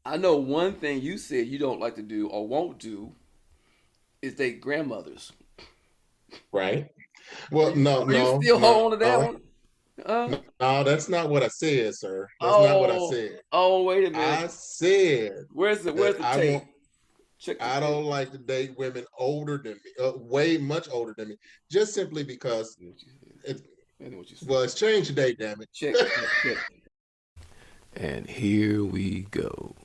I know one thing you said you don't like to do or won't do is date grandmothers. Right? Are Well, you no, are you no, still no, holding to that one? no. That's not what I said, sir. That's not what I Oh, said. oh, wait a minute. I said Where's that the I tape? want. Check the I tape. don't like to date women older than me, way much older than me, just simply because What you said. it. I know what you Well, said. it's changed today, damn it. Check, check, check. And here we go.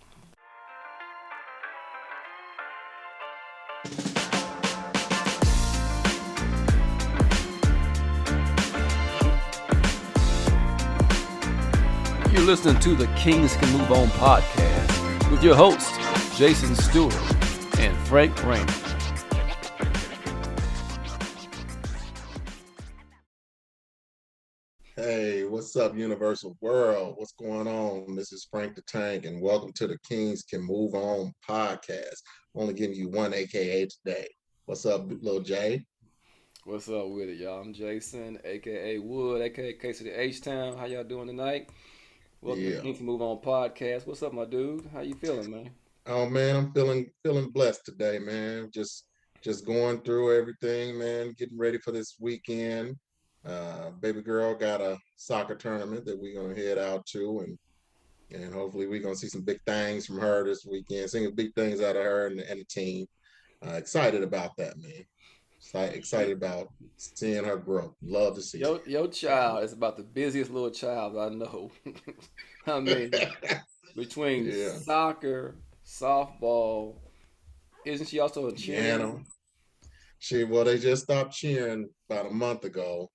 You're listening to the Kings Can Move On podcast with your hosts, Jason Stewart and Frank Raymond. Hey, what's up, Universal World? What's going on? This is Frank the Tank, and welcome to the Kings Can Move On podcast. Only giving you one AKA today. What's up, little J? What's up with it, y'all? I'm Jason, aka Wood, aka Case of the H Town. How y'all doing tonight? Welcome to Yeah. Kings Can Move On podcast. What's up, my dude? How you feeling, man? Oh man, I'm feeling blessed today, man. Just going through everything, man. Getting ready for this weekend. Baby girl got a soccer tournament that we're gonna head out to, and hopefully we're gonna see some big things from her this weekend. Seeing big things out of her and the team. Excited about that, man. Excited about seeing her grow. Love to see Your child is about the busiest little child I know. I mean, it. between Yeah, soccer, softball, isn't she also a cheerleader? piano. They just stopped cheering about a month ago.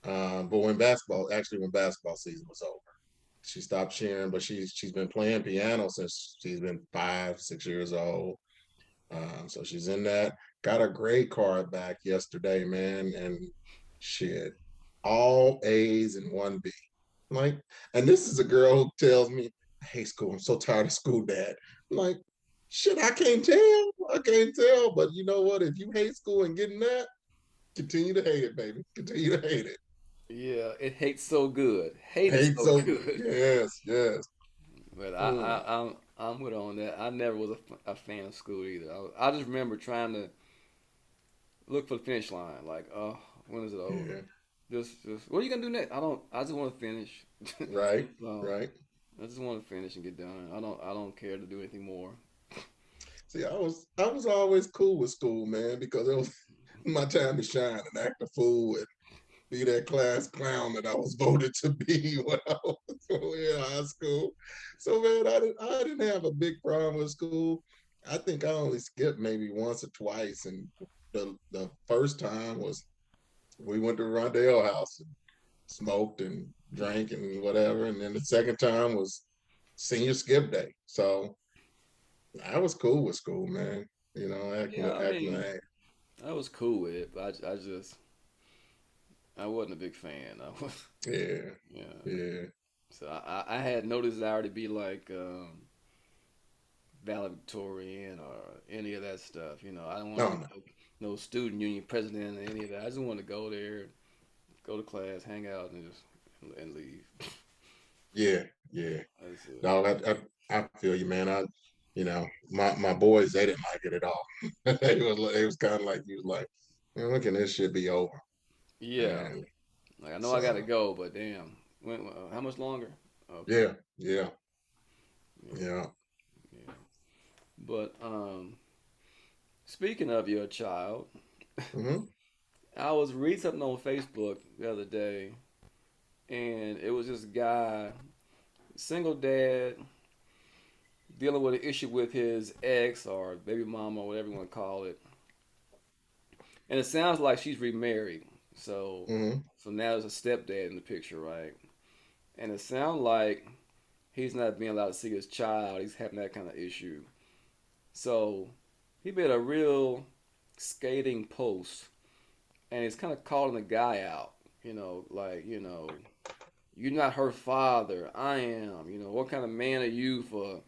But when basketball season was over, she stopped cheering. But she's been playing piano since she's been 5, 6 years old. So she's in that. Got her grade card back yesterday, man, and shit, all A's and one B. Like, and this is a girl who tells me, I hate school. I'm so tired of school, Dad. I'm like, shit, I can't tell. I can't tell. But you know what? If you hate school and getting that, continue to hate it, baby. Continue to hate it. Yeah, it hates so good. Hate is Hate so so good. yes, yes. But Mm, I'm with on that. I never was a fan of school either. I just remember trying to look for the finish line. Like, oh, when is it over? yeah. Just what are you gonna do next? I don't. I just want to finish. Right, So right. I just want to finish and get done. I don't care to do anything more. See, I was always cool with school, man, because it was my time to shine and act a fool and be that class clown that I was voted to be when I was in high school. So man, I didn't have a big problem with school. I think I only skipped maybe once or twice, and the first time was we went to Rondell House and smoked and drank and whatever, and then the second time was senior skip day. So I was cool with school, man. You know, Yeah, I acting mean, like I was cool with it, but I just I wasn't a big fan. I was, yeah, yeah. yeah. So I had no desire to be like valedictorian or any of that stuff. You know, I don't want to No, be no. no student union president or any of that. I just want to go there, go to class, hang out, and just and leave. Yeah, yeah. That's it. No, I feel you, man. My boys, they didn't like it at all. It was kind of like you was like, man, when can this shit be over? Yeah, And like I know I gotta so go, but damn, how much longer? Okay, yeah, yeah, yeah, yeah. yeah. But speaking of your child, Hmm. I was reading something on Facebook the other day, and it was this guy, single dad, dealing with an issue with his ex or baby mama, or whatever you want to call it. And it sounds like she's remarried. So, Hmm. so now there's a stepdad in the picture, right? And it sounds like he's not being allowed to see his child. He's having that kind of issue. So he made a real scathing post, and he's kind of calling the guy out. You're not her father. I am. What kind of man are you for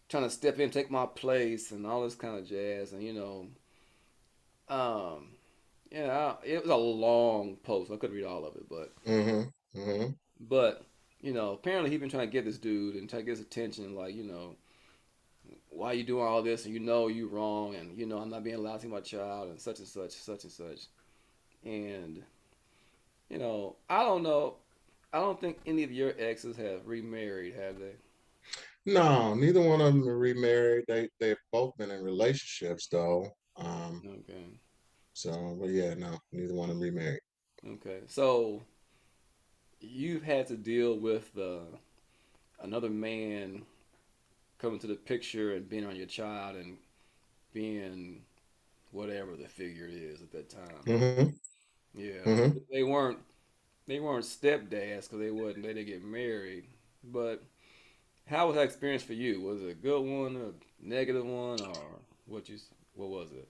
trying to step in, take my place, and all this kind of jazz. And um, yeah, it was a long post. I couldn't read all of it, but Hmm. Hmm. but apparently he's been trying to get this dude and try to get his attention, like why you doing all this and you know you wrong and you know I'm not being allowed to see my child and such and such, such and such. And I don't know. I don't think any of your exes have remarried, have they? No, neither one of them are remarried. They've both been in relationships though. Okay. So, but yeah, no, neither one of them remarried. Okay. So you've had to deal with another man coming to the picture and being on your child and being whatever the figure is at that time. Hmm. Yeah. Hmm. They weren't stepdads because they didn't get married. But how was that experience for you? Was it a good one, a negative one, or what was it?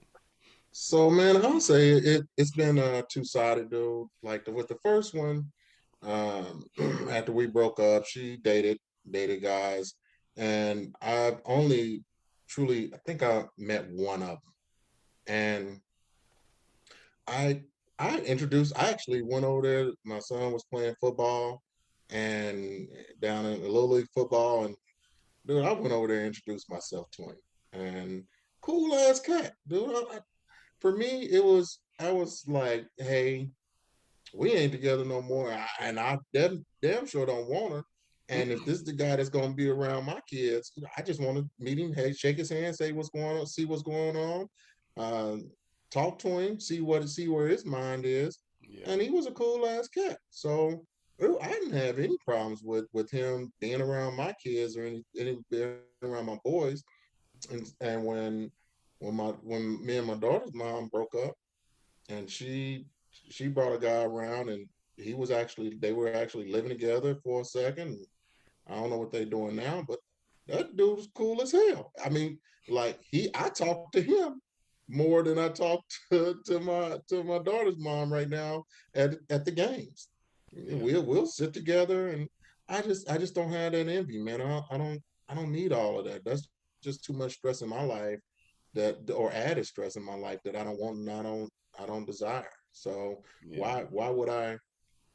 So, man, I'll say it's been two-sided, dude. Like with the first one, um, after we broke up, she dated guys, and I've only truly, I think I met one of them, and I I actually went over there. My son was playing football and down in the little league football, and dude, I went over there and introduced myself to him. And cool ass cat, dude. For me, I was like, hey, we ain't together no more, and I damn sure don't want her. And if this is the guy that's gonna be around my kids, I just want to meet him, hey, shake his hand, say what's going on, see what's going on, uh, talk to him, see where his mind is. Yeah. And he was a cool ass cat, so I didn't have any problems with him being around my kids or any being around my boys. And when me and my daughter's mom broke up, and she brought a guy around, and they were actually living together for a second. I don't know what they're doing now, but that dude was cool as hell. I mean, like I talked to him more than I talk to my daughter's mom right now at the games. Yeah. We'll sit together, and I just don't have that envy, man. I don't need all of that. That's just too much stress in my life, that or added stress in my life that I don't want, and I don't desire. So Yeah. why would I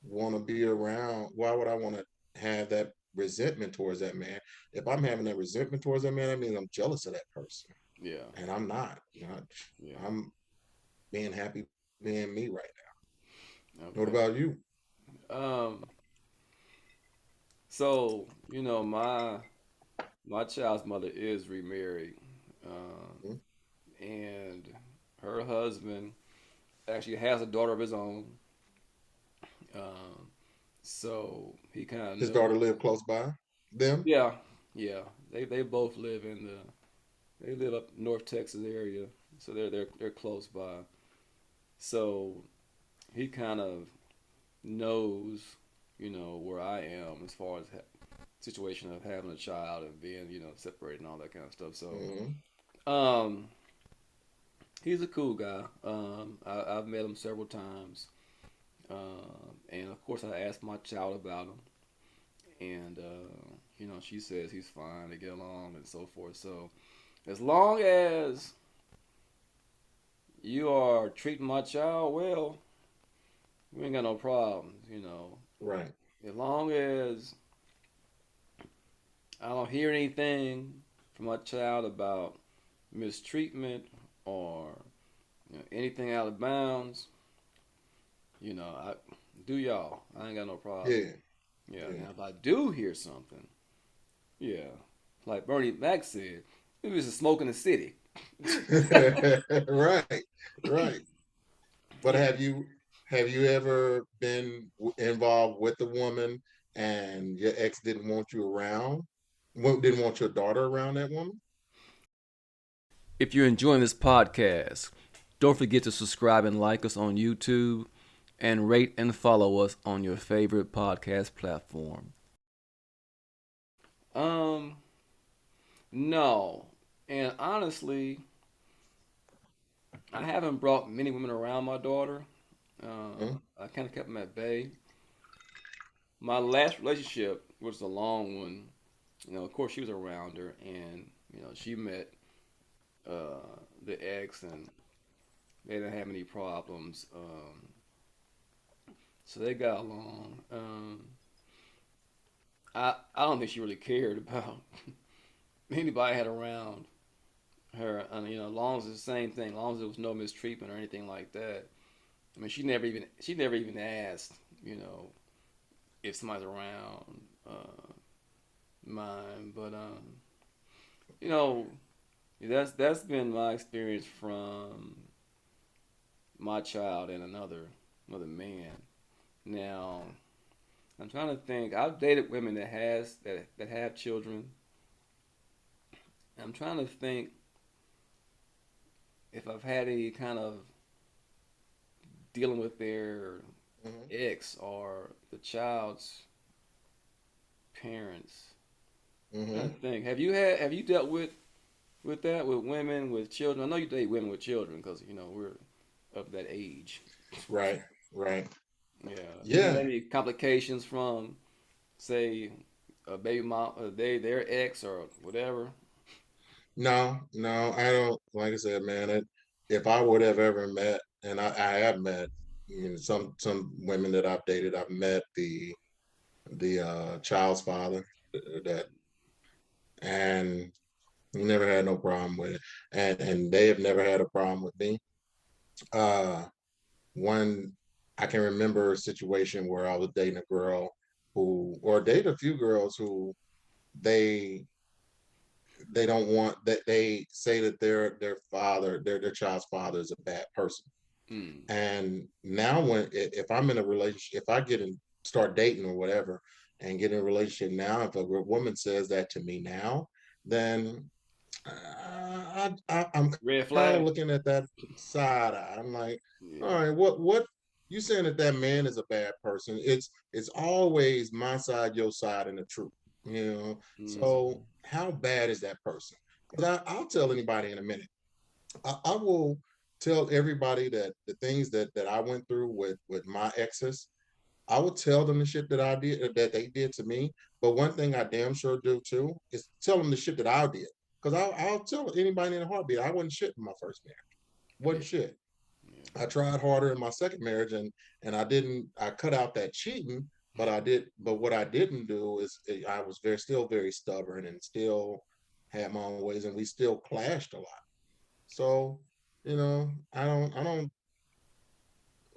want to be around? Why would I want to have that resentment towards that man? If I'm having that resentment towards that man, that means I'm jealous of that person, Yeah. and I'm not. Yeah. I'm being happy being me right now. What Okay. about you? Um. So my child's mother is remarried, Mhm. and her husband actually has a daughter of his own. Um. So he kind of His knows. daughter live close by them. Yeah. Yeah. They both live in the they live up North Texas area, so they're close by. So he kind of knows, where I am as far as situation of having a child and being, separated and all that kind of stuff. So, Hmm. um, he's a cool guy. I've met him several times, and of course I asked my child about him, and she says he's fine. They get along and so forth. So, as long as you are treating my child well, we ain't got no problems. Right. As long as I don't hear anything from my child about mistreatment or anything out of bounds, I do y'all. I ain't got no problem. Yeah. Yeah. Yeah. Now if I do hear something, yeah, like Bernie Mac said, it was a smoke in the city. Right. Right. But Yeah. have you ever been involved with a woman and your ex didn't want you around? Didn't want your daughter around that woman? If you're enjoying this podcast, don't forget to subscribe and like us on YouTube and rate and follow us on your favorite podcast platform. Um, no. And honestly, I haven't brought many women around my daughter. Hmm? I kind of kept them at bay. My last relationship was a long one. Of course, she was around her, and she met the ex, and they didn't have any problems. So they got along. I don't think she really cared about anybody I had around. her, and as long as it's the same thing, as long as there was no mistreatment or anything like that. I mean, she never even asked, you know, if somebody's around mine, but you know, that's been my experience from my child and another man. Now, I'm trying to think. I've dated women that have children. I'm trying to think if I've had any kind of dealing with their Hmm. ex or the child's parents. I'm trying Hmm. to think. Have you dealt with that with women with children? I know you date women with children because we're of that age. Right, right. Yeah. Have you Yeah. had any complications from, say, a baby mom, their ex or whatever? No, no, I don't. Like I said, man, if I would have ever met, and I have met, some women that I've dated, I've met the child's father, that, and never had no problem with it, and they have never had a problem with me. Uh, one, I can remember a situation where I was dating a girl or dated a few girls who they they don't want that, they say that their father, their child's father, is a bad person. Mm. And now, if I'm in a relationship, if I get in, start dating or whatever, and get in a relationship now, if a woman says that to me now, then I'm Red kind of flag. looking at that side eye. I'm like, all Yeah. right, what you saying that that man is a bad person? It's always my side, your side, and the truth. You know. So Hmm. how bad is that person? Because I'll tell anybody in a minute. I will tell everybody that the things that I went through with my exes. I would tell them the shit that I did, that they did to me. But one thing I damn sure do too is tell them the shit that I did. Because I'll tell anybody in a heartbeat, I wasn't shit in my first marriage. Yeah. Wasn't shit. Yeah. I tried harder in my second marriage, and I cut out that cheating, but I did. But what I didn't do is, I was still very stubborn, and still had my own ways, and we still clashed a lot. So, I don't I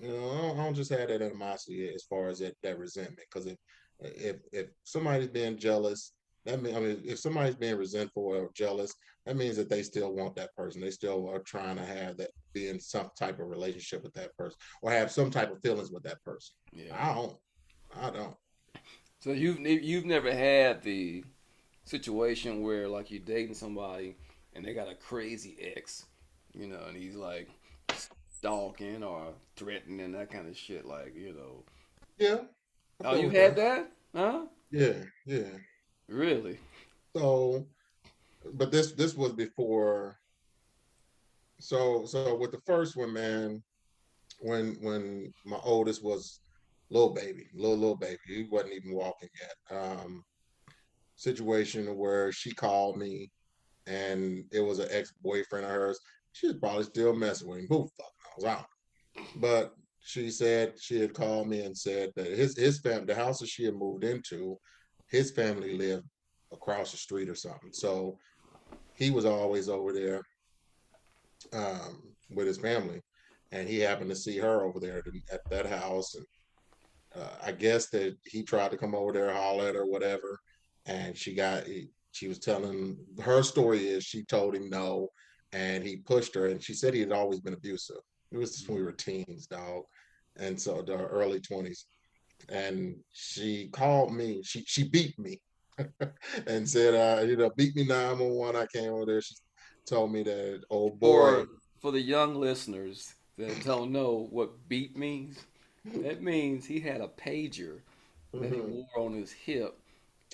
don't just have that animosity as far as that resentment. Because if somebody's being jealous, if somebody's being resentful or jealous, that means that they still want that person. They still are trying to have that, be in some type of relationship with that person, or have some type of feelings with that person. Yeah. I don't. I don't. So you've never had the situation where like you're dating somebody and they got a crazy ex, and he's like stalking or threatening that kind of shit, like. Yeah, I Oh, feel you with had that. that? Huh? Yeah, yeah. Really? So, but this was before. So with the first one, man, when my oldest was little baby, little baby, he wasn't even walking yet. Situation where she called me, and it was an ex boyfriend of hers. She was probably still messing with him. Who fuck knows? I don't. But she said she had called me and said that his family, the house that she had moved into, his family lived across the street or something. So he was always over there, with his family, and he happened to see her over there at that house. And I guess that he tried to come over there, holler at her, whatever, and she was telling her story is she told him no, and he pushed her, and she said he had always been abusive. It was just when we were teens, dog, and so the early 20s. And she called me. She beat me and said, beat me 911. I came over there. She told me that, oh boy. For for the young listeners that don't know what beat means, that means he had a pager that he Mhm. wore on his hip,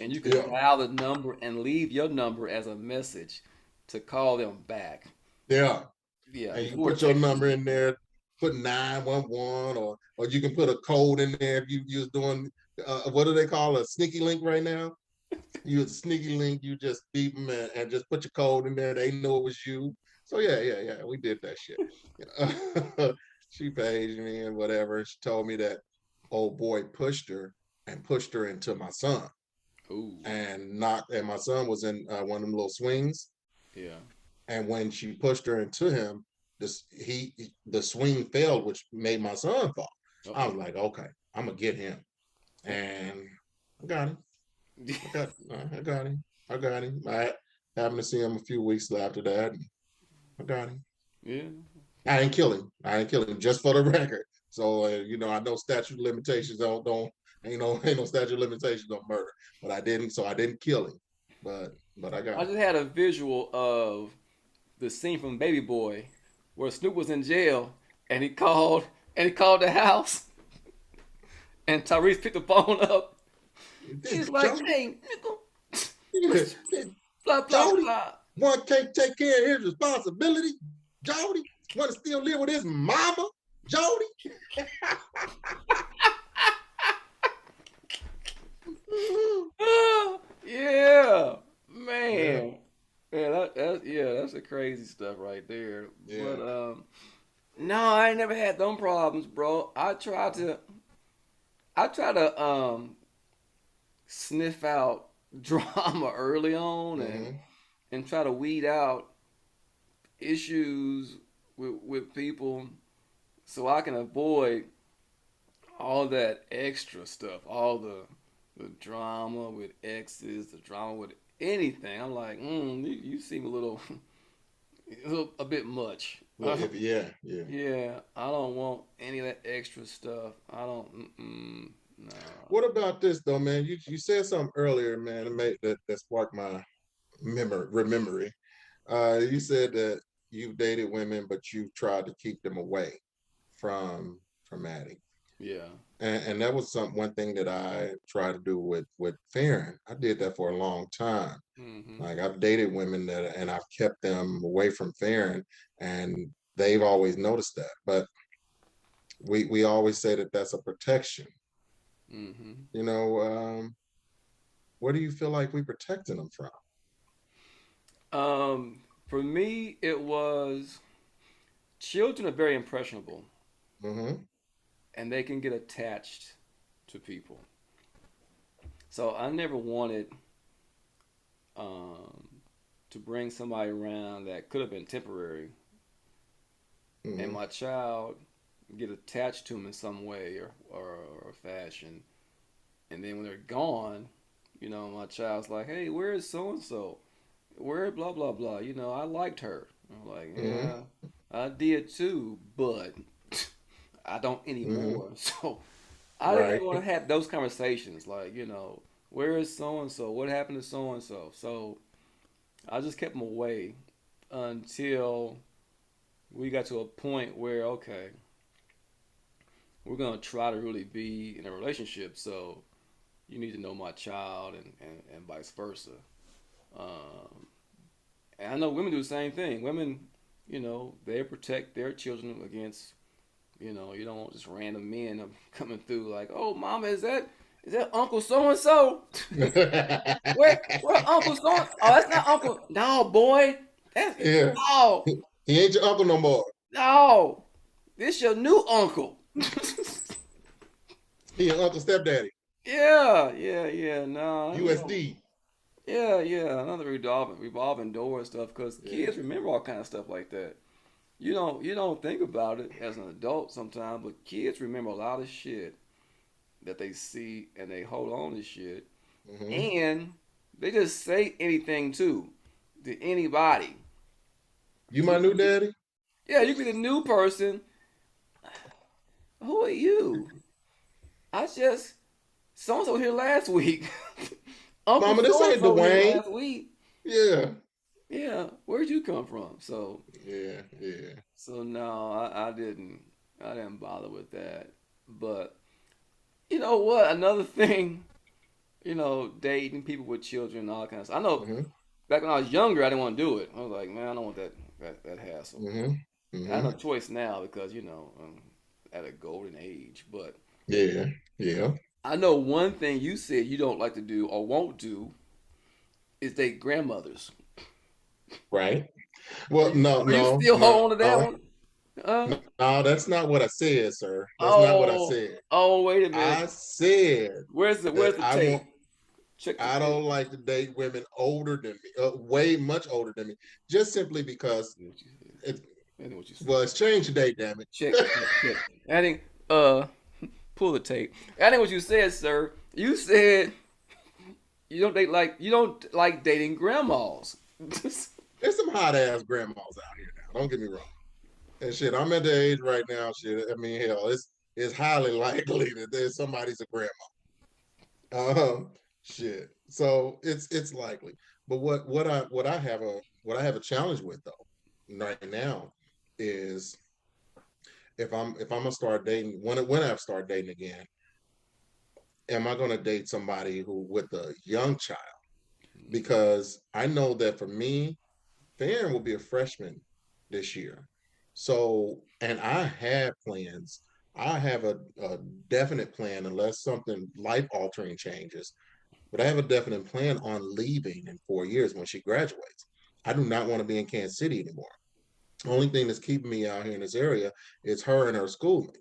and you could Yeah, dial the number and leave your number as a message to call them back. yeah. Yeah, And you can before put your text number message. in there, put 911, or you can put a code in there if you was doing, what do they call a sneaky link right now? You a sneaky link, you just beat them, and just put your code in there. They know it was you. So yeah, yeah, yeah, we did that shit. She paged me and whatever. She told me that old boy pushed her into my son, Ooh, and my son was in one of them little swings, yeah. And when she pushed her into him, the swing failed, which made my son fall. I was Uh-oh. like, okay, I'm gonna get him, and I got him. I got him. I got him. I happened to see him a few weeks after that. And I got him. Yeah. I didn't kill him. I didn't kill him, just for the record. So I know statute limitations don't ain't no statute limitations on murder, but I didn't. So I didn't kill him, but I got I him. just had a visual of the scene from Baby Boy where Snoop was in jail and he called the house and Tyrese picked the phone up. He's like, Jody, "Hey, nigga, blah blah Jody, blah." one can't take care of his responsibility. Jody, want to still live with his mama. Jody. Yeah, Yeah, man. Yeah, that's the crazy stuff right there. yeah. But no, I ain't never had them problems, bro. I try to sniff out drama early on Mm-hmm. and try to weed out issues with people so I can avoid all that extra stuff, all the drama with exes, the drama with anything. I'm like, you seem a bit much. Look, if yeah, yeah. Yeah, I don't want any of that extra stuff. I don't. No. What about this though, man? You said something earlier, man, that sparked my memory. You said that you've dated women, but you tried to keep them away from Addie. Yeah. And that was one thing that I tried to do with Farron. I did that for a long time. Hmm. Like I've dated women and I've kept them away from Farron, and they've always noticed that. But we always say that that's a protection. Hmm. You know, what do you feel like we protecting them from? For me, it was children are very impressionable Hmm. and they can get attached to people. So I never wanted um, to bring somebody around that could have been temporary and Hmm. my child get attached to them in some way or fashion. And then when they're gone, my child's like, hey, where is so and so? Where blah blah blah? I liked her. I'm like, Hmm. yeah, I did too, but I don't Hmm. anymore. So I didn't Right. even want to have those conversations. Like, where is so and so? What happened to so and so? So I just kept them away until we got to a point where, okay, we're gonna try to really be in a relationship. So you need to know my child and vice versa. Um, and I know women do the same thing. Women, they protect their children against, you don't want just random men coming through like, oh, mama, is that Uncle so and so? Where Uncle so? Oh, that's not Uncle. No, boy, that's Yeah. no, He ain't your uncle no more. no. This your new uncle. He your uncle stepdaddy. Yeah, yeah, yeah. No, USD. yeah, yeah. Another revolving door stuff because Yeah. kids remember all kind of stuff like that. You don't think about it as an adult sometimes, but kids remember a lot of shit that they see and they hold on to shit Hmm. and they just say anything too to anybody. You my new daddy? Yeah, you be the new person. Who are you? I just so and so here last week. Uncle Mama, this so and ain't so here Dwayne. last week. Yeah. Yeah, where'd you come from? Yeah. Yeah. So no, I didn't bother with that. But you know what? Another thing, dating people with children and all kinds of stuff. I know Hmm. back when I was younger, I didn't want to do it. I was like, man, I don't want that hassle. Hmm. I have Hmm. no choice now because I'm at a golden age. But Yeah. Yeah. I know one thing you said you don't like to do or won't do is date grandmothers. Right. Are Well, you no, are you no, still no, holding on to that no, one? Uh, no. That's not what I said, sir. That's not what I oh, said. oh, wait a minute. I said Where's the that where's the I want. tape? check the I tape. don't like to date women older than me, way much older than me, just simply because What you said. it. That ain't what you Well, said. it's changed today, damn it. Check. That ain't uh pull the tape. That ain't what you said, sir. You said you don't like dating grandmas. There's some hot ass grandmas out here now. Don't get me wrong. And shit, I'm at the age right now. Shit, I mean, hell, it's highly likely that there's somebody's a grandma. Shit. So it's likely. But what I have a challenge with though right now is if I'm gonna start dating when I start dating again, am I gonna date somebody who with a young child? Because I know that for me, Farron will be a freshman this year. So, and I have plans. I have a definite plan, unless something life altering changes, but I have a definite plan on leaving in 4 years when she graduates. I do not want to be in Kansas City anymore. Only thing that's keeping me out here in this area is her and her schooling.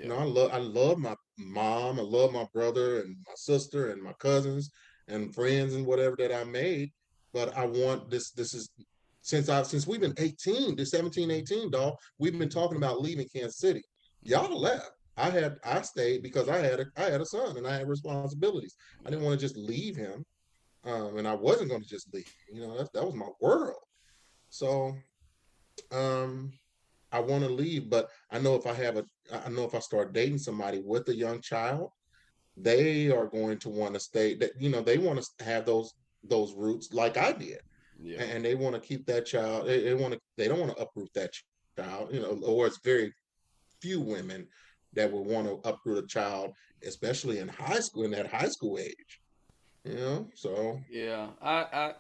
You Yeah. know, I love my mom, I love my brother and my sister and my cousins and friends and whatever that I made. But I want this is since we've been 18, this 17, 18, dog, we've been talking about leaving Kansas City. Y'all left. I stayed because I had a son and I had responsibilities. I didn't Yeah. want to just leave him. And I wasn't going to just leave. You know, that was my world. So um I want to leave, but I know if I start dating somebody with a young child, they are going to want to stay. That they want to have those roots like I did, Yeah. and they want to keep that child. They don't want to uproot that child. Or it's very few women that would want to uproot a child, especially in high school, in that high school age. So Yeah. I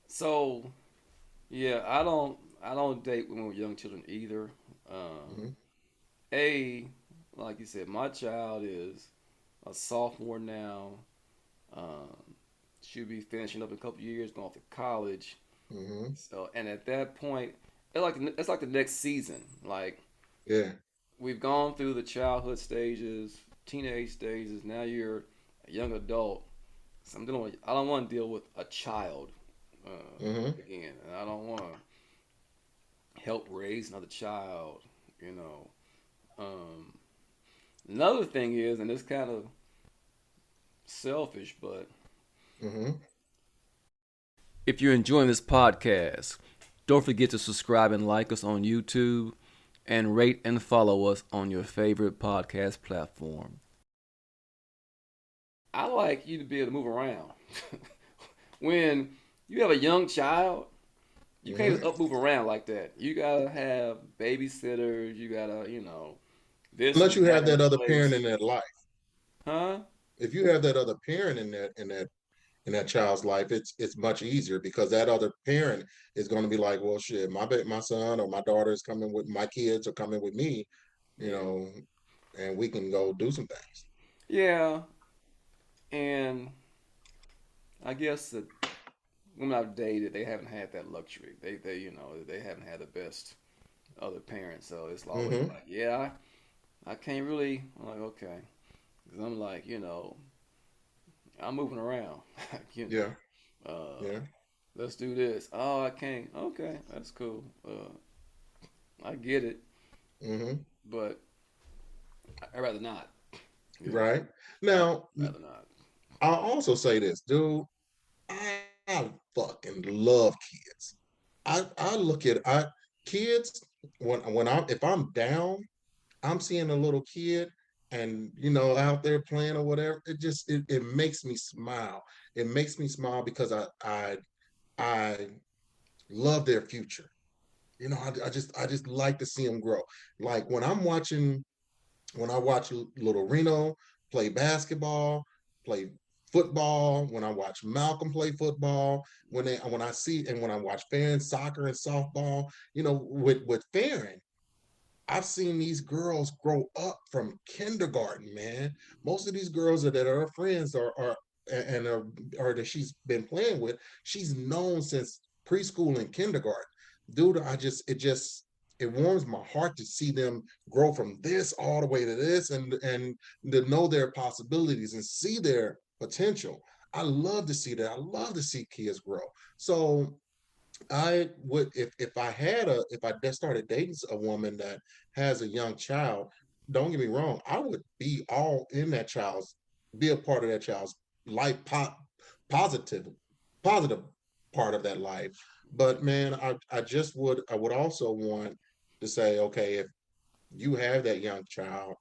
so yeah, I don't date women with young children either. Um mhm, a like you said, my child is a sophomore now. Um she'll be finishing up in a couple of years, going off to college. mhm, So and at that point, it's like the next season. Like yeah, we've gone through the childhood stages, teenage stages. Now you're a young adult. So I don't want to deal with a child mhm, again, and I don't want to help raise another child. You know. Um, Another thing is, and it's kind of selfish, but mhm. if you're enjoying this podcast, don't forget to subscribe and like us on YouTube and rate and follow us on your favorite podcast platform. I like you to be able to move around. When you have a young child, you can't just Mhm. up move around like that. You gotta have babysitters. You gotta, this Unless and you that have in that other parent place, in that life. huh? If you have that other parent in that child's life, it's much easier because that other parent is going to be like, well, shit, my son or my daughter is coming with my kids or coming with me, you Yeah, know, and we can go do some things. yeah, and I guess the women I've dated, they haven't had that luxury. They haven't had the best other parents, so it's always Hmm. like, yeah, I can't really. I'm like, okay, because I'm like, I'm moving around, you Yeah, know. yeah. Let's do this. Oh, I can't. Okay, that's cool. I get it, Hmm. but I'd rather not. You know, Right. I'd Now, rather not. I'll also say this, dude. I fucking love kids. I look at I kids when I'm if I'm down, I'm seeing a little kid and out there playing or whatever. It makes me smile. It makes me smile because I love their future. I just like to see them grow. Like when I watch little Reno play basketball, play football, when I watch Malcolm play football, when I see and when I watch Farron soccer and softball, with Farron, I've seen these girls grow up from kindergarten, man. Most of these girls that are her friends are and are that she's been playing with, she's known since preschool and kindergarten. Dude, it warms my heart to see them grow from this all the way to this, and to know their possibilities and see their potential. I love to see that. I love to see kids grow. So I would, if I had a if I started dating a woman that has a young child, don't get me wrong, I would be all in that child's, be a part of that child's life, positive positive part of that life. But man, I would also want to say, okay, if you have that young child,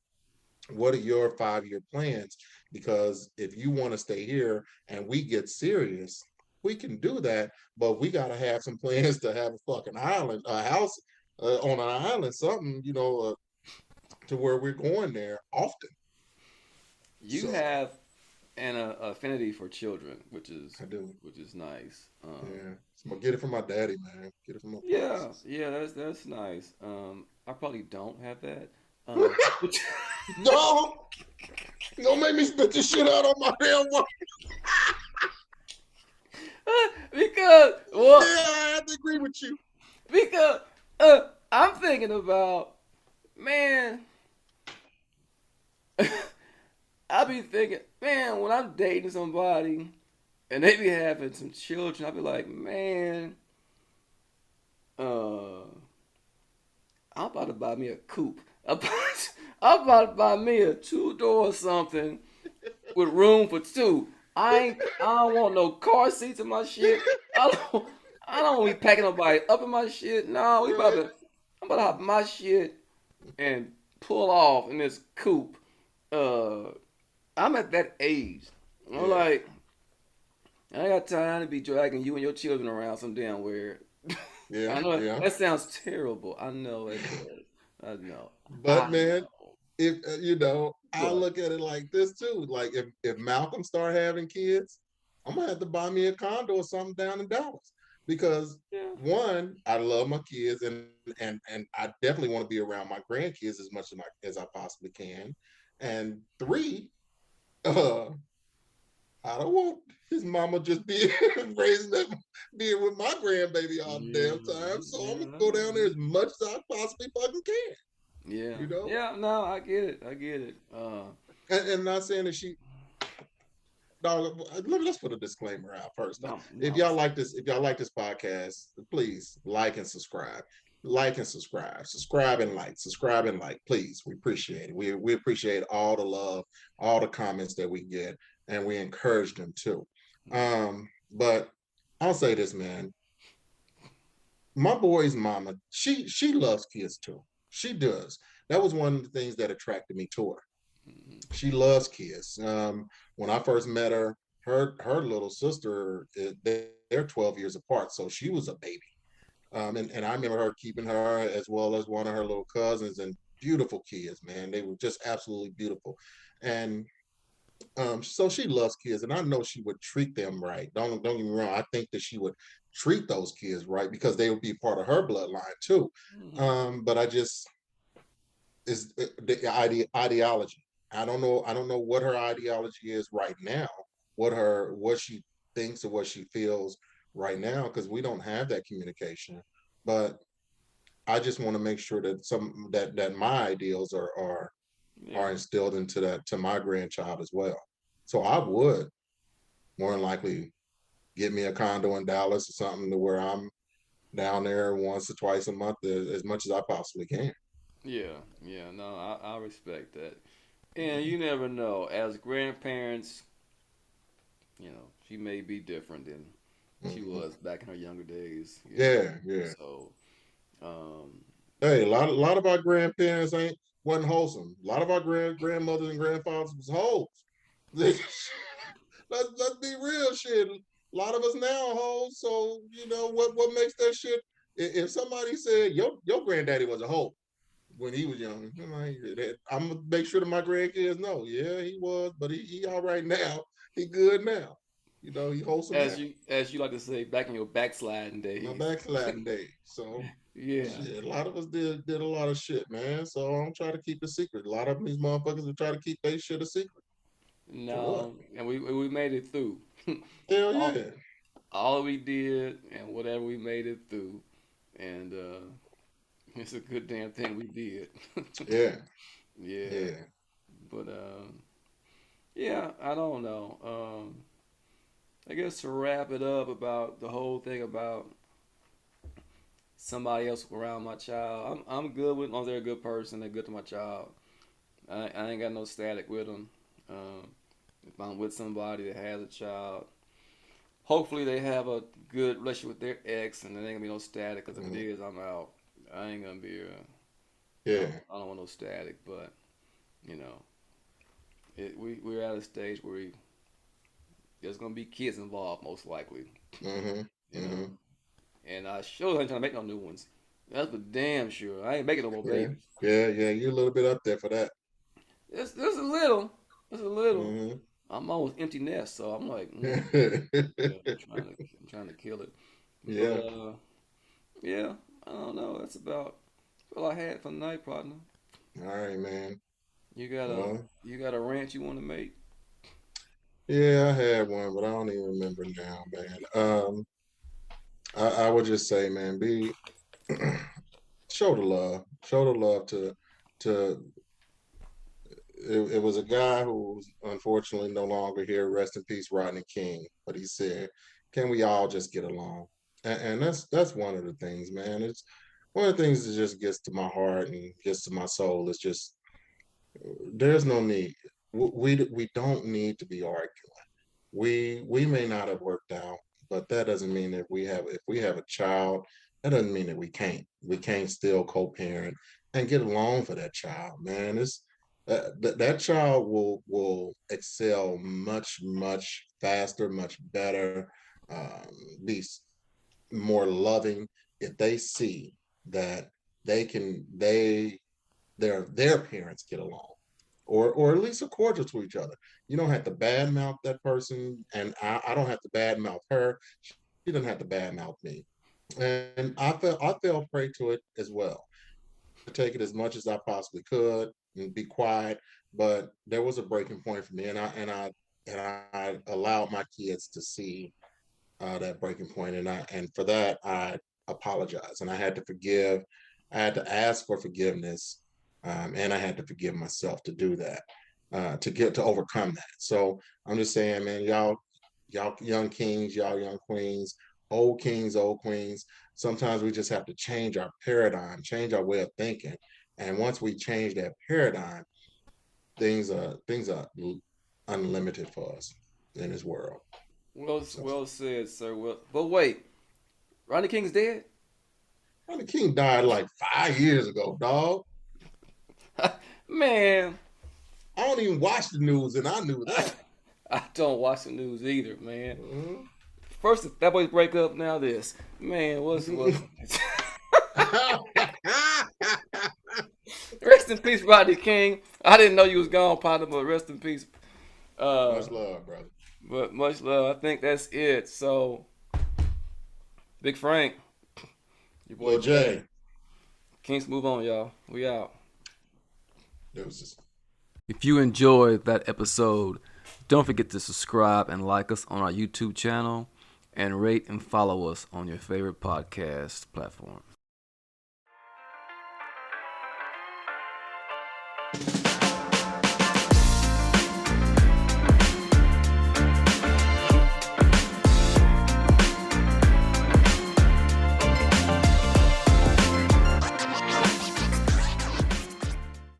what are your 5-year plans? Because if you want to stay here and we get serious, we can do that, but we got to have some plans to have a fucking island, a house on an island, something, to where we're going there often. You So have an affinity for children, I do. which is nice. Yeah. So I'm gonna get it from my daddy, man. Get it from my pops. Yeah, yeah, that's nice. I probably don't have that. But No, don't make me spit this shit out on my damn wife. because Yeah, well, I have to agree with you. because I'm thinking about man. I be thinking, man, when I'm dating somebody and they be having some children, I be like, man, uh, I'm about to buy me a coupe. I'm about to buy me a two-door something with room for two. I don't want no car seats in my shit. I don't I don't want to be packing nobody up in my shit. No, Right. I'm about to hop in my shit and pull off in this coupe. Uh, I'm at that age. I'm Yeah. like, I ain't got time to be dragging you and your children around some damn where. Yeah. I know Yeah. that sounds terrible. I know it does. I know. But I man, know. if I But look at it like this too. Like if Malcolm start having kids, I'm gonna have to buy me a condo or something down in Dallas because yeah, one, I love my kids and I definitely want to be around my grandkids as much as I possibly can. And three, uh, I don't want his mama just be raising them, being with my grandbaby all the yeah, damn time. So I'm yeah. gonna I go know. down there as much as I possibly fucking can. Yeah, You know, yeah. No, I get it. I get it. and not saying that she dog. Let's put a disclaimer out first off. No, no. If y'all like this podcast, please like and subscribe. Like and subscribe. Subscribe and like. Subscribe and like. Please, we appreciate it. We appreciate all the love, all the comments that we get, and we encourage them too. But I'll say this, man. My boy's mama, she loves kids too. She does. That was one of the things that attracted me to her. Mhm. She loves kids. When I first met her, her little sister, they're 12 years apart, so she was a baby. And I remember her keeping her as well as one of her little cousins, and beautiful kids, man. They were just absolutely beautiful. And so she loves kids, and I know she would treat them right. Don't get me wrong. I think that she would treat those kids right because they would be part of her bloodline too. Mhm. But I just is the ideology. I don't know what her ideology is right now. What she thinks or what she feels right now because we don't have that communication. But I just want to make sure that that my ideals Yeah, are instilled into that to my grandchild as well. So I would more than likely get me a condo in Dallas or something to where I'm down there once or twice a month as much as I possibly can. yeah, yeah. No, I respect that. And you never know. As grandparents, she may be different than she Mhm. was back in her younger days. Yeah, yeah. So, um, Hey, a lot of our grandparents ain't wasn't wholesome. A lot of our grandmothers and grandfathers was hoes. Let's be real, shit. A lot of us now are hoes. So what makes that shit? If somebody said your granddaddy was a hoe when he was young, I'm gonna make sure that my grandkids know. Yeah, he was, but he all right now. He good now. He wholesome now. as you like to say, back in your backsliding My days. backsliding days. So Yeah. shit, a lot of us did a lot of shit, man. So I'm trying to keep it secret. A lot of these motherfuckers will try to keep their shit a secret. For what? No, and we made it through. Hell all yeah. all we did and whatever we made it through, and It's a good damn thing we did. Yeah, Yeah, yeah. but yeah, I don't know. I guess to wrap it up about the whole thing about somebody else around my child, I'm good with as long as they're a good person, they're good to my child. I ain't got no static with them. Um, if I'm with somebody that has a child, hopefully they have a good relationship with their ex, and there ain't gonna be no static. Cause if it Mhm. is, I'm out. I ain't gonna be. Yeah. I don't want no static, but you know, we're at a stage where there's gonna be kids involved, most likely. Hmm. You know, Hmm. and I sure ain't trying to make no new ones. That's for damn sure. I ain't making no more Yeah. babies. Yeah. Yeah. You're a little bit up there for that. It's a little. It's a little. Hmm. I'm almost empty nest, so I'm like, yeah, I'm trying to kill it. But Yeah. yeah, I don't know. That's about all I had for the night, partner. All right, man. You got a Well, you got a rant you want to make? yeah, I had one, but I don't even remember now, man. I would just say, man, be show the love to. It was a guy who's unfortunately no longer here. Rest in peace, Rodney King. But he said, "Can we all just get along?" And that's one of the things, man. It's one of the things that just gets to my heart and gets to my soul. It's just there's no need. We don't need to be arguing. We may not have worked out, but that doesn't mean that if we have a child, that doesn't mean that we can't still co-parent and get along for that child, man. It's that child will excel much faster, much better, be more loving if they see that they their parents get along, or at least are cordial to each other. You don't have to badmouth that person, and I don't have to badmouth her. She doesn't have to badmouth me. And I fell prey to it as well. To take it as much as I possibly could and be quiet, but there was a breaking point for me, and I allowed my kids to see that breaking point, and for that I apologize, and I had to forgive. I had to ask for forgiveness, and I had to forgive myself to do that, to overcome that. So I'm just saying, man, y'all young kings, y'all young queens, old kings, old queens. Sometimes we just have to change our paradigm, change our way of thinking, and once we change that paradigm, things are unlimited for us in this world. So. Well said, sir. Well, but wait, Ronnie King's dead. Ronnie King died like 5 years ago, dog. Man, I don't even watch the news, and I knew I, that. I don't watch the news either, man. Mhm. First, that boys break up. Now this, man. What's rest in peace, Rodney King. I didn't know you was gone, partner, but rest in peace. Uh, Much love, brother. but much love. I think that's it. So, Big Frank, your boy Lil Jay. J. Kings move on, y'all. We out. Deuces. If you enjoyed that episode, don't forget to subscribe and like us on our YouTube channel and rate and follow us on your favorite podcast platform.